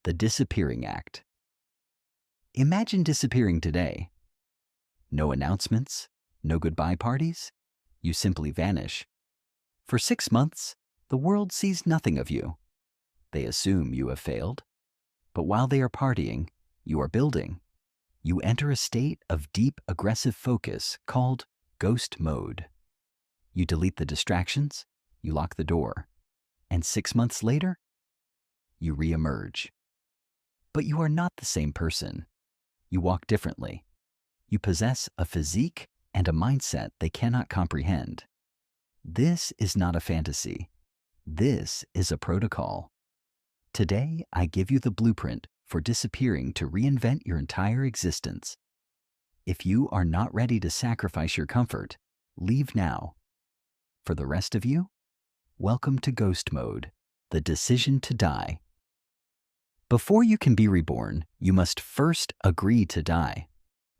the disappearing act. Imagine disappearing today. No announcements, no goodbye parties. You simply vanish. For 6 months, the world sees nothing of you. They assume you have failed. But while they are partying, you are building. You enter a state of deep, aggressive focus called ghost mode. You delete the distractions, you lock the door, and 6 months later, you re-emerge. But you are not the same person. You walk differently. You possess a physique and a mindset they cannot comprehend. This is not a fantasy. This is a protocol. Today, I give you the blueprint for disappearing to reinvent your entire existence. If you are not ready to sacrifice your comfort, leave now. For the rest of you, welcome to Ghost Mode, the decision to die. Before you can be reborn, you must first agree to die.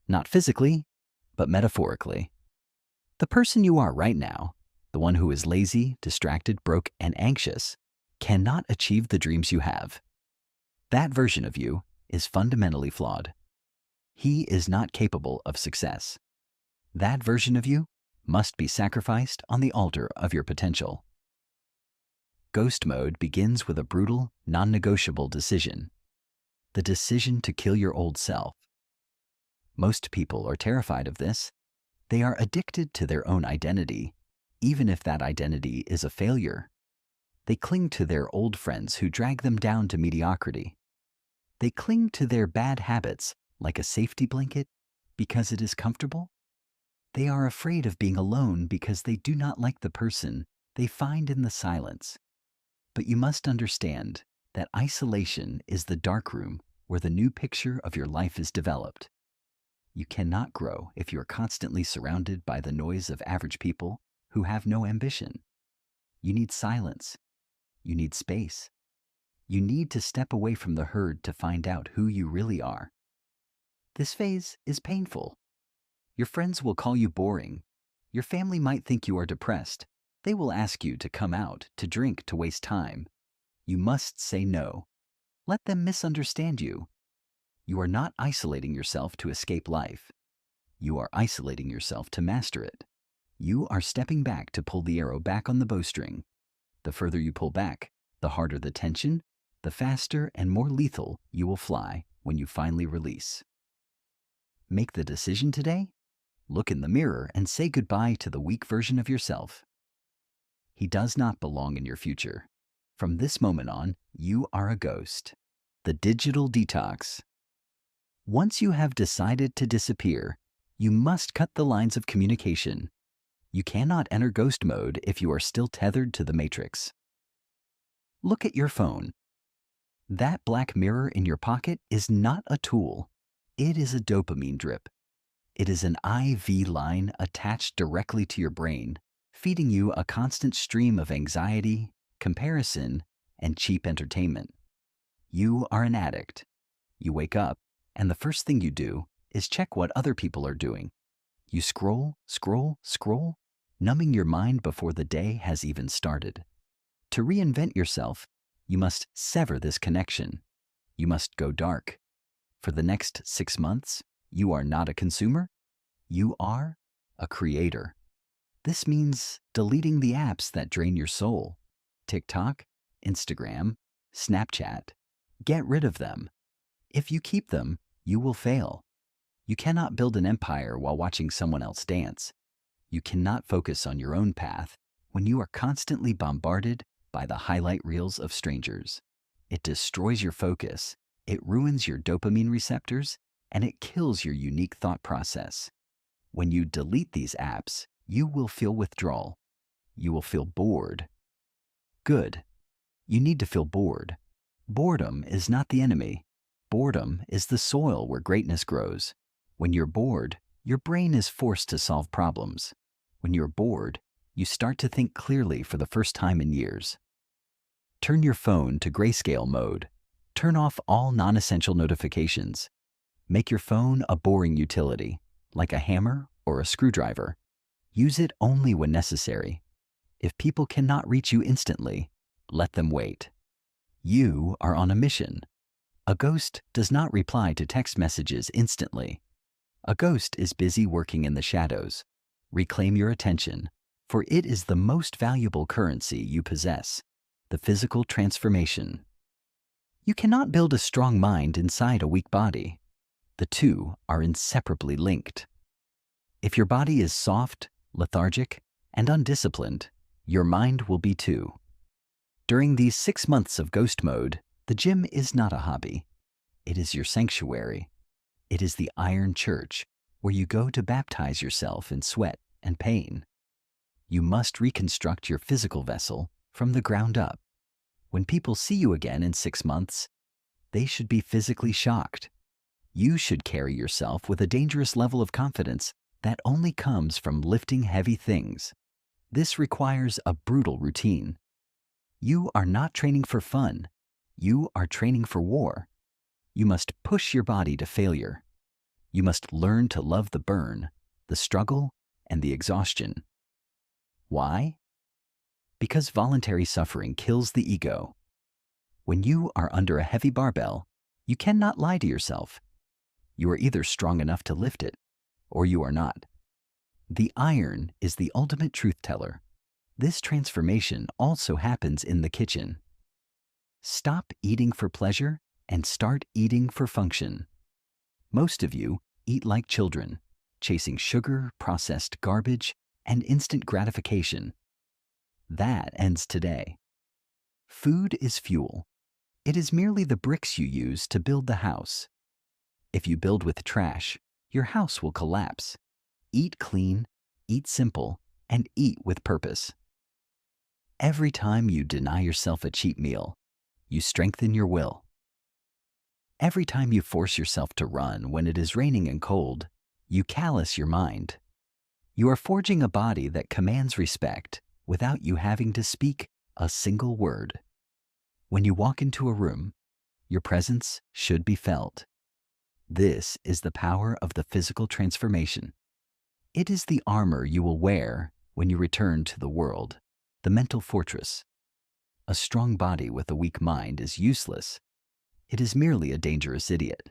Not physically, but metaphorically. The person you are right now, the one who is lazy, distracted, broke, and anxious, cannot achieve the dreams you have. That version of you is fundamentally flawed. He is not capable of success. That version of you must be sacrificed on the altar of your potential. Ghost mode begins with a brutal, non-negotiable decision. The decision to kill your old self. Most people are terrified of this. They are addicted to their own identity, even if that identity is a failure. They cling to their old friends who drag them down to mediocrity. They cling to their bad habits like a safety blanket because it is comfortable. They are afraid of being alone because they do not like the person they find in the silence. But you must understand that isolation is the darkroom where the new picture of your life is developed. You cannot grow if you are constantly surrounded by the noise of average people who have no ambition. You need silence. You need space. You need to step away from the herd to find out who you really are. This phase is painful. Your friends will call you boring. Your family might think you are depressed. They will ask you to come out, to drink, to waste time. You must say no. Let them misunderstand you. You are not isolating yourself to escape life. You are isolating yourself to master it. You are stepping back to pull the arrow back on the bowstring. The further you pull back, the harder the tension, the faster and more lethal you will fly when you finally release. Make the decision today. Look in the mirror and say goodbye to the weak version of yourself. He does not belong in your future. From this moment on, you are a ghost. The digital detox. Once you have decided to disappear, you must cut the lines of communication. You cannot enter ghost mode if you are still tethered to the matrix. Look at your phone. That black mirror in your pocket is not a tool. It is a dopamine drip. It is an IV line attached directly to your brain, feeding you a constant stream of anxiety, comparison, and cheap entertainment. You are an addict. You wake up, and the first thing you do is check what other people are doing. You scroll, scroll, scroll, numbing your mind before the day has even started. To reinvent yourself, you must sever this connection. You must go dark. For the next 6 months, you are not a consumer. You are a creator. This means deleting the apps that drain your soul. TikTok, Instagram, Snapchat. Get rid of them. If you keep them, you will fail. You cannot build an empire while watching someone else dance. You cannot focus on your own path when you are constantly bombarded by the highlight reels of strangers. It destroys your focus, it ruins your dopamine receptors, and it kills your unique thought process. When you delete these apps, you will feel withdrawal. You will feel bored. Good. You need to feel bored. Boredom is not the enemy. Boredom is the soil where greatness grows. When you're bored, your brain is forced to solve problems. When you're bored, you start to think clearly for the first time in years. Turn your phone to grayscale mode. Turn off all non-essential notifications. Make your phone a boring utility, like a hammer or a screwdriver. Use it only when necessary. If people cannot reach you instantly, let them wait. You are on a mission. A ghost does not reply to text messages instantly. A ghost is busy working in the shadows. Reclaim your attention, for it is the most valuable currency you possess, the physical transformation. You cannot build a strong mind inside a weak body. The two are inseparably linked. If your body is soft, lethargic, and undisciplined, your mind will be too. During these 6 months of ghost mode, the gym is not a hobby. It is your sanctuary. It is the Iron Church, where you go to baptize yourself in sweat and pain. You must reconstruct your physical vessel from the ground up. When people see you again in 6 months, they should be physically shocked. You should carry yourself with a dangerous level of confidence that only comes from lifting heavy things. This requires a brutal routine. You are not training for fun. You are training for war. You must push your body to failure. You must learn to love the burn, the struggle, and the exhaustion. Why? Because voluntary suffering kills the ego. When you are under a heavy barbell, you cannot lie to yourself. You are either strong enough to lift it, or you are not. The iron is the ultimate truth teller. This transformation also happens in the kitchen. Stop eating for pleasure and start eating for function. Most of you eat like children, chasing sugar, processed garbage, and instant gratification. That ends today. Food is fuel. It is merely the bricks you use to build the house. If you build with trash, your house will collapse. Eat clean, eat simple, and eat with purpose. Every time you deny yourself a cheap meal, you strengthen your will. Every time you force yourself to run when it is raining and cold, you callous your mind. You are forging a body that commands respect without you having to speak a single word. When you walk into a room, your presence should be felt. This is the power of the physical transformation. It is the armor you will wear when you return to the world, the mental fortress. A strong body with a weak mind is useless. It is merely a dangerous idiot.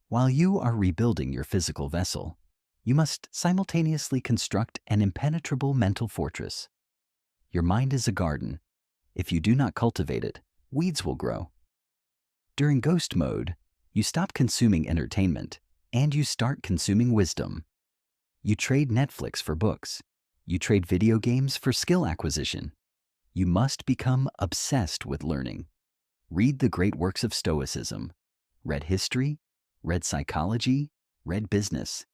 While you are rebuilding your physical vessel, you must simultaneously construct an impenetrable mental fortress. Your mind is a garden. If you do not cultivate it, weeds will grow. During ghost mode, you stop consuming entertainment and you start consuming wisdom. You trade Netflix for books. You trade video games for skill acquisition. You must become obsessed with learning. Read the great works of Stoicism. Read history, read psychology, read business.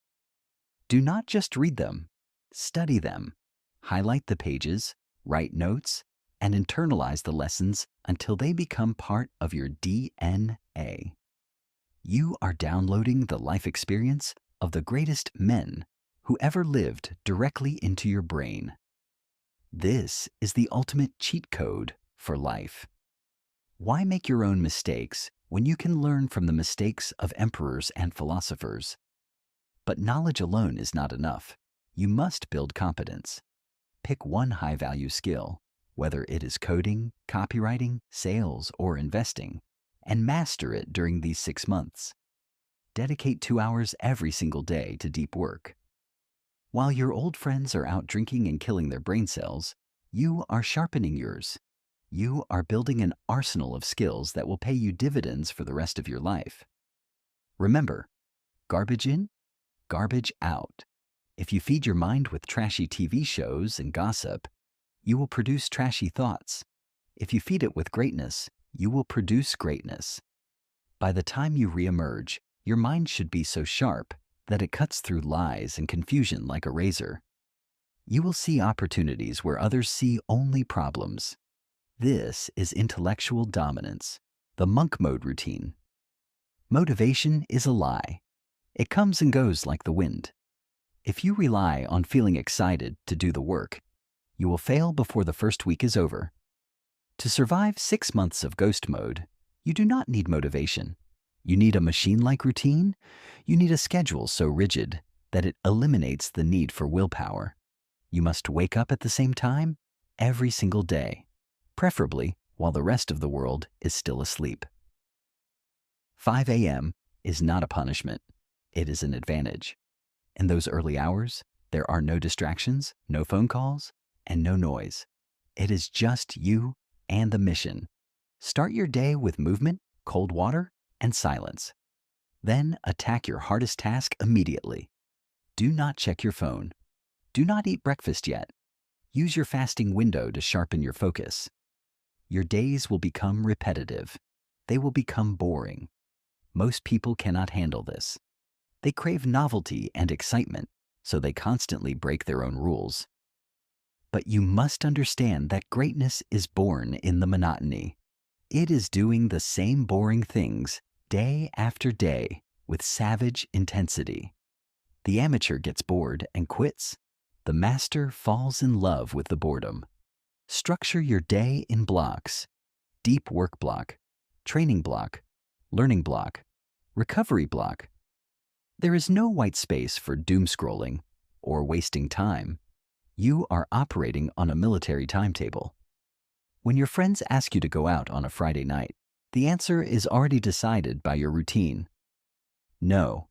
Do not just read them. Study them. Highlight the pages, write notes, and internalize the lessons until they become part of your DNA. You are downloading the life experience of the greatest men who ever lived directly into your brain. This is the ultimate cheat code for life. Why make your own mistakes when you can learn from the mistakes of emperors and philosophers? But knowledge alone is not enough. You must build competence. Pick one high-value skill, whether it is coding, copywriting, sales, or investing, and master it during these 6 months. Dedicate 2 hours every single day to deep work. While your old friends are out drinking and killing their brain cells, you are sharpening yours. You are building an arsenal of skills that will pay you dividends for the rest of your life. Remember, garbage in, garbage out. If you feed your mind with trashy TV shows and gossip, you will produce trashy thoughts. If you feed it with greatness, you will produce greatness. By the time you reemerge, your mind should be so sharp that it cuts through lies and confusion like a razor. You will see opportunities where others see only problems. This is intellectual dominance, the monk mode routine. Motivation is a lie. It comes and goes like the wind. If you rely on feeling excited to do the work, you will fail before the first week is over. To survive 6 months of ghost mode, you do not need motivation. You need a machine-like routine. You need a schedule so rigid that it eliminates the need for willpower. You must wake up at the same time every single day, preferably while the rest of the world is still asleep. 5 a.m. is not a punishment. It is an advantage. In those early hours, there are no distractions, no phone calls, and no noise. It is just you and the mission. Start your day with movement, cold water, and silence. Then attack your hardest task immediately. Do not check your phone. Do not eat breakfast yet. Use your fasting window to sharpen your focus. Your days will become repetitive. They will become boring. Most people cannot handle this. They crave novelty and excitement, so they constantly break their own rules. But you must understand that greatness is born in the monotony. It is doing the same boring things day after day with savage intensity. The amateur gets bored and quits. The master falls in love with the boredom. Structure your day in blocks: deep work block, training block, learning block, recovery block. There is no white space for doom scrolling or wasting time. You are operating on a military timetable. When your friends ask you to go out on a Friday night, the answer is already decided by your routine. No.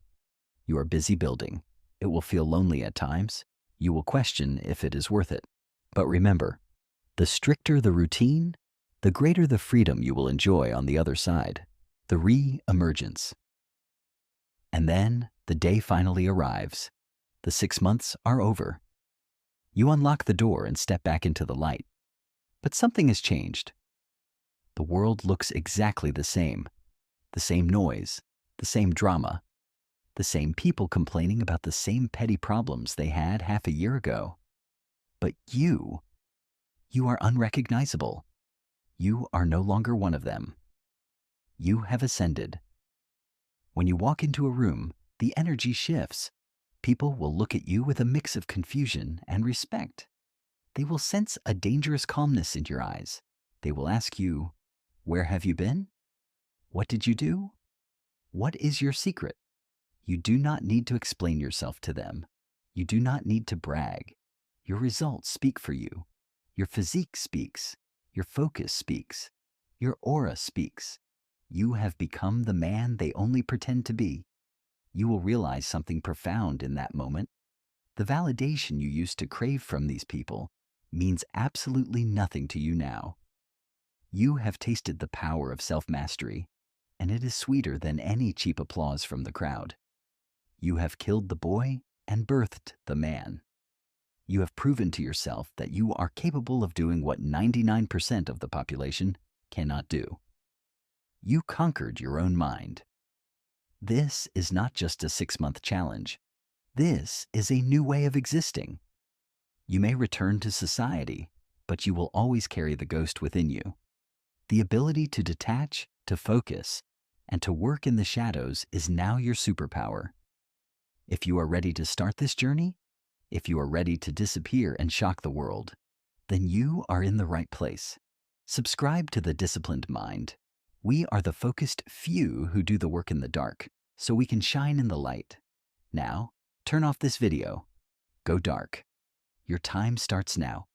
You are busy building. It will feel lonely at times. You will question if it is worth it. But remember, the stricter the routine, the greater the freedom you will enjoy on the other side, the re-emergence. And then the day finally arrives. The 6 months are over. You unlock the door and step back into the light. But something has changed. The world looks exactly the same noise, the same drama, the same people complaining about the same petty problems they had half a year ago. But you are unrecognizable. You are no longer one of them. You have ascended. When you walk into a room, the energy shifts. People will look at you with a mix of confusion and respect. They will sense a dangerous calmness in your eyes. They will ask you, "Where have you been? What did you do? What is your secret?" You do not need to explain yourself to them. You do not need to brag. Your results speak for you. Your physique speaks. Your focus speaks. Your aura speaks. You have become the man they only pretend to be. You will realize something profound in that moment. The validation you used to crave from these people means absolutely nothing to you now. You have tasted the power of self-mastery, and it is sweeter than any cheap applause from the crowd. You have killed the boy and birthed the man. You have proven to yourself that you are capable of doing what 99% of the population cannot do. You conquered your own mind. This is not just a 6-month challenge. This is a new way of existing. You may return to society, but you will always carry the ghost within you. The ability to detach, to focus, and to work in the shadows is now your superpower. If you are ready to start this journey, if you are ready to disappear and shock the world, then you are in the right place. Subscribe to The Disciplined Mind. We are the focused few who do the work in the dark, so we can shine in the light. Now, turn off this video. Go dark. Your time starts now.